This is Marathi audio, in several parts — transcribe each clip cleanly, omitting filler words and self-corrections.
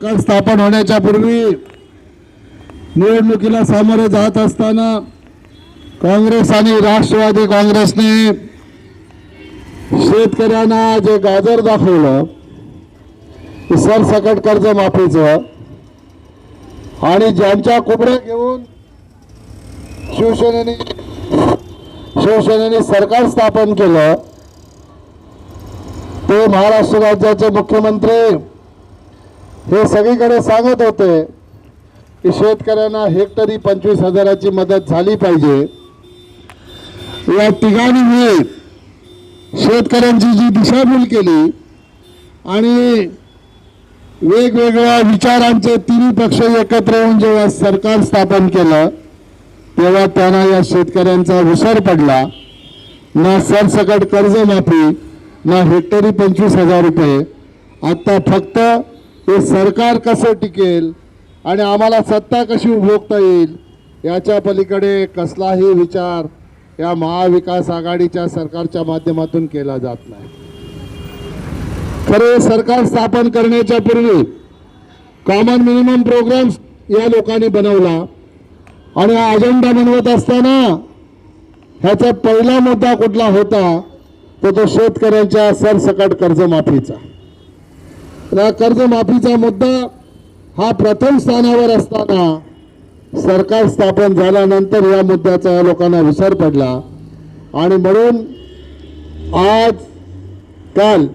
सरकार स्थापन होण्याच्या पूर्वी निवडणुकीला सामोरे जात असताना काँग्रेस आणि राष्ट्रवादी काँग्रेसने शेतकऱ्यांना जे गाजर दाखवलं सरसकट कर्जमाफीचं आणि ज्यांच्या कोपऱ्या घेऊन शिवसेनेने सरकार स्थापन केलं ते महाराष्ट्र राज्याचे मुख्यमंत्री हे सगळीकडे सांगत होते की शेतकऱ्यांना हेक्टरी 25,000ची मदत झाली पाहिजे। या तिघांनी शेतकऱ्यांची जी दिशाभूल केली आणि वेगवेगळ्या विचारांचे तिन्ही पक्ष एकत्र येऊन जेव्हा सरकार स्थापन केलं तेव्हा त्यांना या शेतकऱ्यांचा विसर पडला। ना सरसकट कर्जमाफी ना हेक्टरी 25,000 रुपये। आता फक्त हे सरकार कसं टिकेल आणि आम्हाला सत्ता कशी उभोगता येईल याच्या पलीकडे कसलाही विचार या महाविकास आघाडीच्या सरकारच्या माध्यमातून केला जात नाही। खरे सरकार स्थापन करण्याच्या पूर्वी कॉमन मिनिमम प्रोग्राम या लोकांनी बनवला आणि हा अजेंडा बनवत असताना ह्याचा पहिला मुद्दा कुठला होता तो शेतकऱ्यांच्या सरसकट कर्जमाफीचा। कर्जमाफीचा मुद्दा हा प्रथम स्थानावर असताना सरकार स्थापन झाल्यानंतर या मुद्द्याचा या लोकांना विसर पडला आणि म्हणून आज काल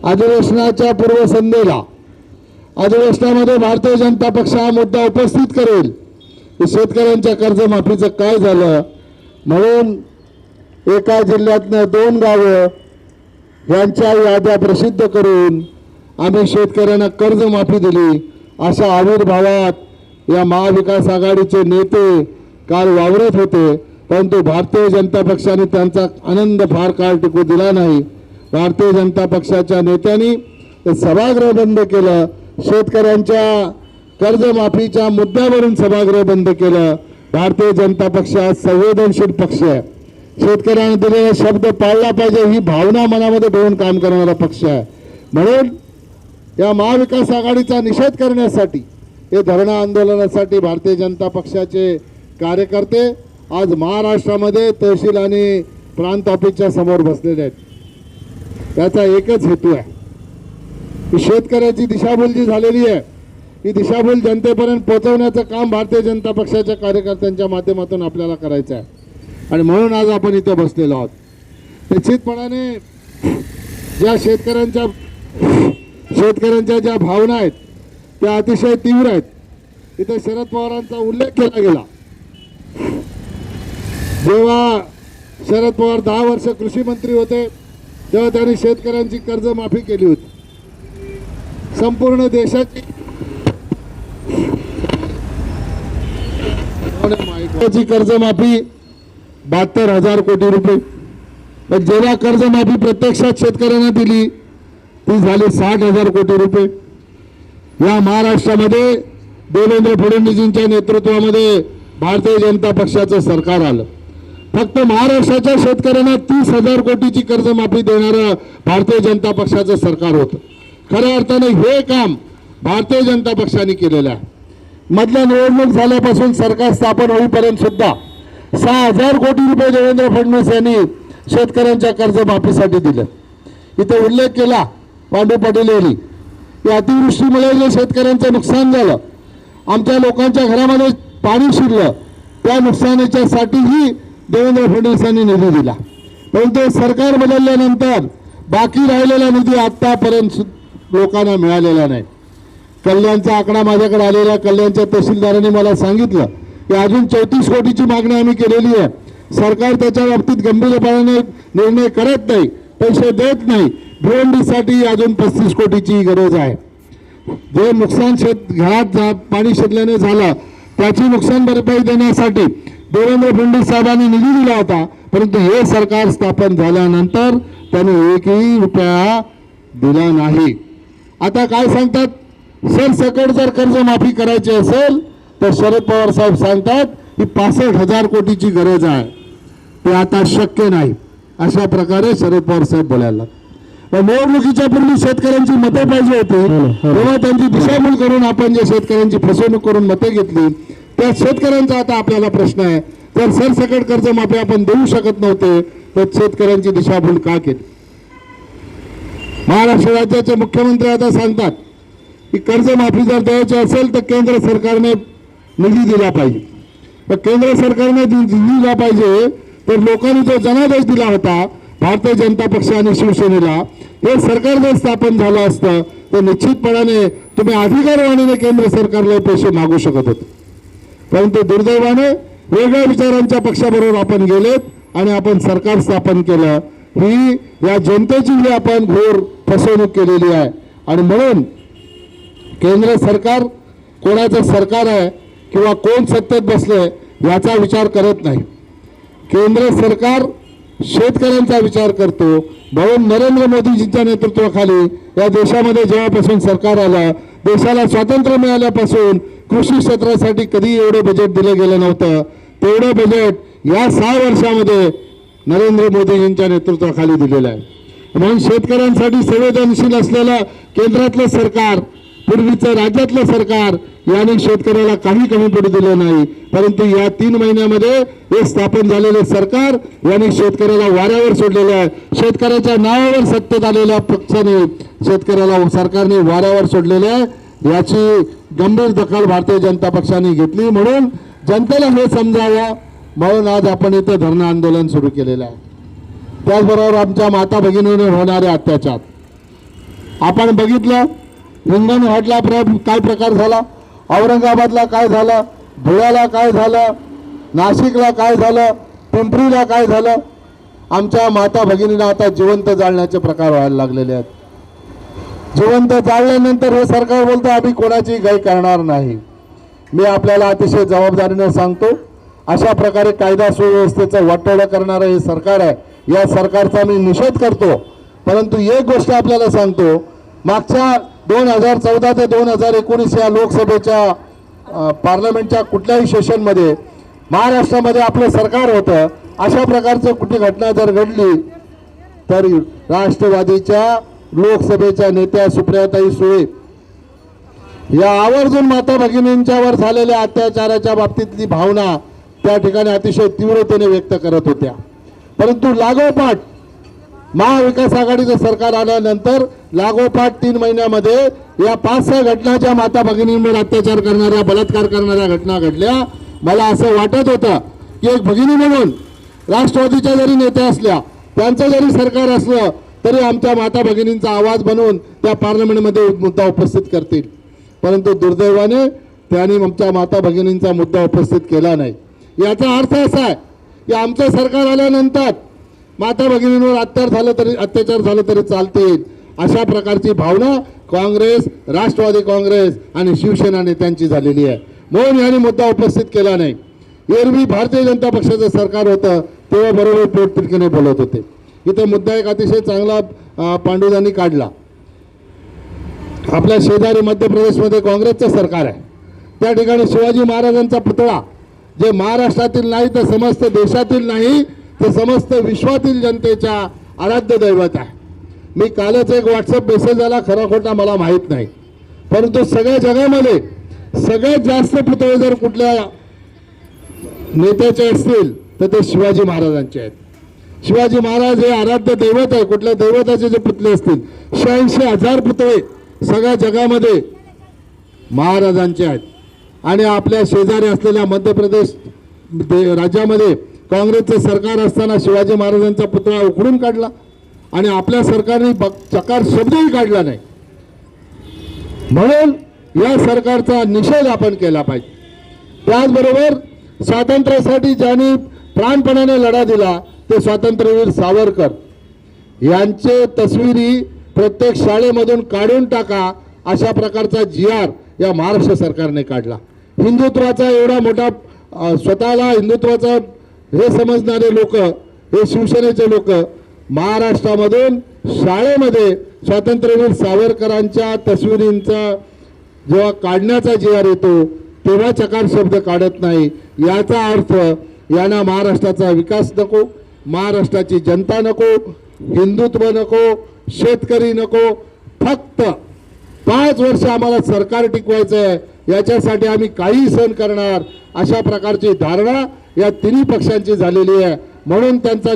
अधिवेशनाच्या पूर्वसंध्येला अधिवेशनामध्ये भारतीय जनता पक्ष हा मुद्दा उपस्थित करेल की शेतकऱ्यांच्या कर्जमाफीचं काय झालं। म्हणून एका जिल्ह्यातनं 2 गावं यांच्या याद्या प्रसिद्ध करून आम्ही शेतकऱ्यांना कर्जमाफी दिली अशा आविर्भावात या महाविकास आघाडीचे नेते काल वावरत होते। परंतु भारतीय जनता पक्षाने त्यांचा आनंद फार काळ टिकू दिला नाही। भारतीय जनता पक्षाच्या नेत्यांनी सभागृह बंद केलं, शेतकऱ्यांच्या कर्जमाफीच्या मुद्द्यावरून सभागृह बंद केलं। भारतीय जनता पक्ष हा संवेदनशील पक्ष आहे, शेतकऱ्यांना दिलेला शब्द पाळला पाहिजे ही भावना मनामध्ये ठेवून काम करणारा पक्ष आहे। म्हणून या महाविकास आघाडीचा निषेध करण्यासाठी हे धरणा आंदोलनासाठी भारतीय जनता पक्षाचे कार्यकर्ते आज महाराष्ट्रामध्ये तहसील आणि प्रांत ऑफिसच्या समोर बसलेले आहेत। त्याचा एकच हेतू आहे की शेतकऱ्याची दिशाभूल जी झालेली आहे ही दिशाभूल जनतेपर्यंत पोहोचवण्याचं काम भारतीय जनता पक्षाच्या कार्यकर्त्यांच्या माध्यमातून आपल्याला करायचं आहे आणि म्हणून आज आपण इथे बसलेलो आहोत। निश्चितपणाने ज्या शेतकऱ्यांच्या ज्या भावना आहेत त्या अतिशय तीव्र आहेत। इथे शरद पवारांचा उल्लेख केला गेला। जेव्हा शरद पवार 10 वर्ष कृषी मंत्री होते तेव्हा त्यांनी शेतकऱ्यांची कर्जमाफी केली होती। संपूर्ण देशाची कर्जमाफी 72,000 कोटी रुपये, पण जेव्हा कर्जमाफी प्रत्यक्षात शेतकऱ्यांना दिली ती झाली 60,000 कोटी रुपये। या महाराष्ट्रामध्ये देवेंद्र फडणवीसांच्या नेतृत्वामध्ये भारतीय जनता पक्षाचं सरकार आलं। फक्त महाराष्ट्राच्या शेतकऱ्यांना 30,000 कोटीची कर्जमाफी देणारं भारतीय जनता पक्षाचं सरकार होतं। खऱ्या अर्थाने हे काम भारतीय जनता पक्षाने केलेलं आहे। मधल्या निवडणूक झाल्यापासून सरकार स्थापन होईपर्यंत सुद्धा 6,000 कोटी रुपये देवेंद्र फडणवीस यांनी शेतकऱ्यांच्या कर्जमाफीसाठी दिले। इथे उल्लेख केला पांडू पटेल यांनी की अतिवृष्टीमुळे जे शेतकऱ्यांचं नुकसान झालं, आमच्या लोकांच्या घरामध्ये पाणी शिरलं, त्या नुकसानीच्यासाठीही देवेंद्र फडणवीसांनी निधी दिला। परंतु सरकार बदलल्यानंतर बाकी राहिलेला निधी आतापर्यंत लोकांना मिळालेला नाही। कल्याणचा आकडा माझ्याकडे आलेला कल्याणच्या तहसीलदारांनी मला सांगितलं की अजून 34 कोटीची मागणी आम्ही केलेली आहे। सरकार त्याच्या बाबतीत गंभीरपणाने निर्णय करत नाही, पैसे देत नाही। भिवंडीसाठी अजून 35 कोटीची गरज आहे। जे नुकसान घरात पाणी शिरल्याने झालं त्याची नुकसान भरपाई देण्यासाठी देवेंद्र फडणवीस साहेबांनी निधी दिला होता, परंतु हे सरकार स्थापन झाल्यानंतर त्यांनी 1ही रुपया दिला नाही। आता काय सांगतात, सरसकट जर कर्जमाफी करायची असेल तर शरद पवार साहेब सांगतात की 65,000 कोटीची गरज आहे, ते आता शक्य नाही अशा प्रकारे शरद पवार साहेब बोलायला लागले। पण निवडणुकीच्या पूर्वी शेतकऱ्यांची मते पाहिजे होती, तेव्हा त्यांची दिशाभूल करून आपण जे शेतकऱ्यांची फसवणूक करून मते घेतली, त्या शेतकऱ्यांचा आता आपल्याला प्रश्न आहे, जर सरसकट कर्जमाफी आपण देऊ शकत नव्हते तर शेतकऱ्यांची दिशाभूल का केली? महाराष्ट्र राज्याचे मुख्यमंत्री आता सांगतात की कर्जमाफी जर द्यायची असेल तर केंद्र सरकारने निधी दिला पाहिजे. तर केंद्र सरकारने निधी दिला पाहिजे तर लोकांनी जो जनादेश दिला होता भारतीय जनता पक्ष आणि शिवसेनेला, हे सरकार जर स्थापन झालं असतं तर निश्चितपणाने तुम्ही अधिकारवाणीने केंद्र सरकारला पैसे मागू शकत होते. परंतु दुर्दैवाने वेगळ्या विचारांच्या पक्षाबरोबर आपण गेलेत आणि आपण सरकार स्थापन केलं. ही या जनतेची ही आपण घोर फसवणूक केलेली आहे. आणि म्हणून केंद्र सरकार कोणाचं सरकार आहे किंवा कोण सत्तेत बसले याचा विचार करत नाही. केंद्र सरकार शेतकऱ्यांचा विचार करतो. म्हणून नरेंद्र मोदीजींच्या नेतृत्वाखाली या देशामध्ये जेव्हापासून सरकार आलं, देशाला स्वातंत्र्य मिळाल्यापासून कृषी क्षेत्रासाठी कधी एवढं बजेट दिलं गेलं नव्हतं. तेवढं बजेट या 6 वर्षामध्ये नरेंद्र मोदीजींच्या नेतृत्वाखाली दिलेलं आहे. म्हणून शेतकऱ्यांसाठी संवेदनशील असलेलं केंद्रातलं सरकार, पूर्वीचं राज्यातलं सरकार याने शेतकऱ्याला काही कमी पडू दिलं नाही. परंतु या 3 महिन्यामध्ये हे स्थापन झालेले सरकार यांनी शेतकऱ्याला वाऱ्यावर सोडलेलं आहे. शेतकऱ्याच्या नावावर सत्तेत आलेल्या पक्षाने शेतकऱ्याला सरकारने वाऱ्यावर सोडलेले आहे. याची गंभीर दखल भारतीय जनता पक्षाने घेतली. म्हणून जनतेला हे समजावं म्हणून आज आपण इथे धरणं आंदोलन सुरू केलेलं आहे. त्याचबरोबर आमच्या माता भगिनीने होणारे अत्याचार आपण बघितलं. हिंगणघाटला काय प्रकार झाला, औरंगाबादला काय झालं, धुळ्याला काय झालं, नाशिकला काय झालं, पिंपरीला काय झालं. आमच्या माता भगिनींना आता जिवंत जाळण्याचे प्रकार व्हायला लागलेले आहेत. जिवंत जाळल्यानंतर हे सरकार बोलतं आम्ही कोणाची गाय करणार नाही. मी आपल्याला अतिशय जबाबदारीने सांगतो, अशा प्रकारे कायदा सुव्यवस्थेचं वाटोळं करणारं हे सरकार आहे. या सरकारचा मी निषेध करतो. परंतु एक गोष्ट आपल्याला सांगतो, मागच्या 2014 ते 2019 या लोकसभेच्या पार्लमेंटच्या कुठल्याही सेशनमध्ये महाराष्ट्रामध्ये आपलं सरकार होतं. अशा प्रकारचं कुठली घटना जर घडली तर राष्ट्रवादीच्या लोकसभेच्या नेत्या सुप्रियाताई सुळे या आवर्जून माता भगिनींच्यावर झालेल्या अत्याचाराच्या बाबतीतली भावना त्या ठिकाणी अतिशय तीव्रतेने व्यक्त करत होत्या. परंतु लागोपाठ महाविकास आघाडीचं सरकार आल्यानंतर लागोपाठ 3 महिन्यामध्ये या 5-6 घटना ज्या माता भगिनींवर अत्याचार करणाऱ्या, बलात्कार करणाऱ्या घटना घडल्या. मला असं वाटत होतं की एक भगिनी म्हणून राष्ट्रवादीच्या जरी नेत्या असल्या, त्यांचं जरी सरकार असलं तरी आमच्या माता भगिनींचा आवाज बनवून त्या पार्लमेंटमध्ये मुद्दा उपस्थित करतील. परंतु दुर्दैवाने त्यांनी आमच्या माता भगिनींचा मुद्दा उपस्थित केला नाही. याचा अर्थ असा आहे की आमचं सरकार आल्यानंतर माता भगिनींवर अत्याचार झालं तरी चालतील, अशा प्रकारची भावना काँग्रेस, राष्ट्रवादी काँग्रेस आणि शिवसेना नेत्यांची झालेली आहे. म्हणून यांनी मुद्दा उपस्थित केला नाही. एरवी भारतीय जनता पक्षाचं सरकार होतं तेव्हा बरोबर पोटतिडकीने बोलत होते. इथे मुद्दा एक अतिशय चांगला पांडुदांनी काढला. आपल्या शेजारी मध्य प्रदेशमध्ये काँग्रेसचं सरकार आहे. त्या ठिकाणी शिवाजी महाराजांचा पुतळा जे महाराष्ट्रातील नाही तर समस्त देशातील नाही तर समस्त विश्वातील जनतेच्या आराध्य दैवत आहे. मी कालच एक व्हॉट्सअप मेसेज आला, खरा खोटा मला माहीत नाही, परंतु सगळ्या जगामध्ये सगळ्यात जास्त पुतळे जर कुठल्या नेत्याचे असतील तर ते शिवाजी महाराजांचे आहेत. शिवाजी महाराज हे आराध्य दैवत आहे. कुठल्या दैवताचे जे पुतळे असतील 86,000 पुतळे सगळ्या जगामध्ये महाराजांचे आहेत. आणि आपल्या शेजारी असलेल्या मध्य प्रदेश राज्यामध्ये काँग्रेसचं सरकार असताना शिवाजी महाराजांचा पुतळा उखडून काढला आणि आपल्या सरकारने चकार शब्दही काढला नाही. म्हणून या सरकारचा निषेध आपण केला पाहिजे. त्याचबरोबर स्वातंत्र्यासाठी ज्यांनी प्राणपणाने लढा दिला ते स्वातंत्र्यवीर सावरकर यांचे तस्विरी प्रत्येक शाळेमधून काढून टाका अशा प्रकारचा GR या महाराष्ट्र सरकारने काढला. हिंदुत्वाचा एवढा मोठा स्वतःला हिंदुत्वाचा हे समजणारे लोक, हे शिवसेनेचे लोक महाराष्ट्रामधून शाळेमध्ये स्वातंत्र्यवीर सावरकरांच्या तस्विरींचा जेव्हा काढण्याचा GR येतो तेव्हा चकार शब्द काढत नाही. याचा अर्थ यांना महाराष्ट्राचा विकास नको, महाराष्ट्राची जनता नको, हिंदुत्व नको, शेतकरी नको, फक्त 5 वर्ष आम्हाला सरकार टिकवायचं आहे, याच्यासाठी आम्ही काही सहन करणार, अशा प्रकारची धारणा या तिन्ही पक्षांची झालेली आहे. म्हणून त्यांचा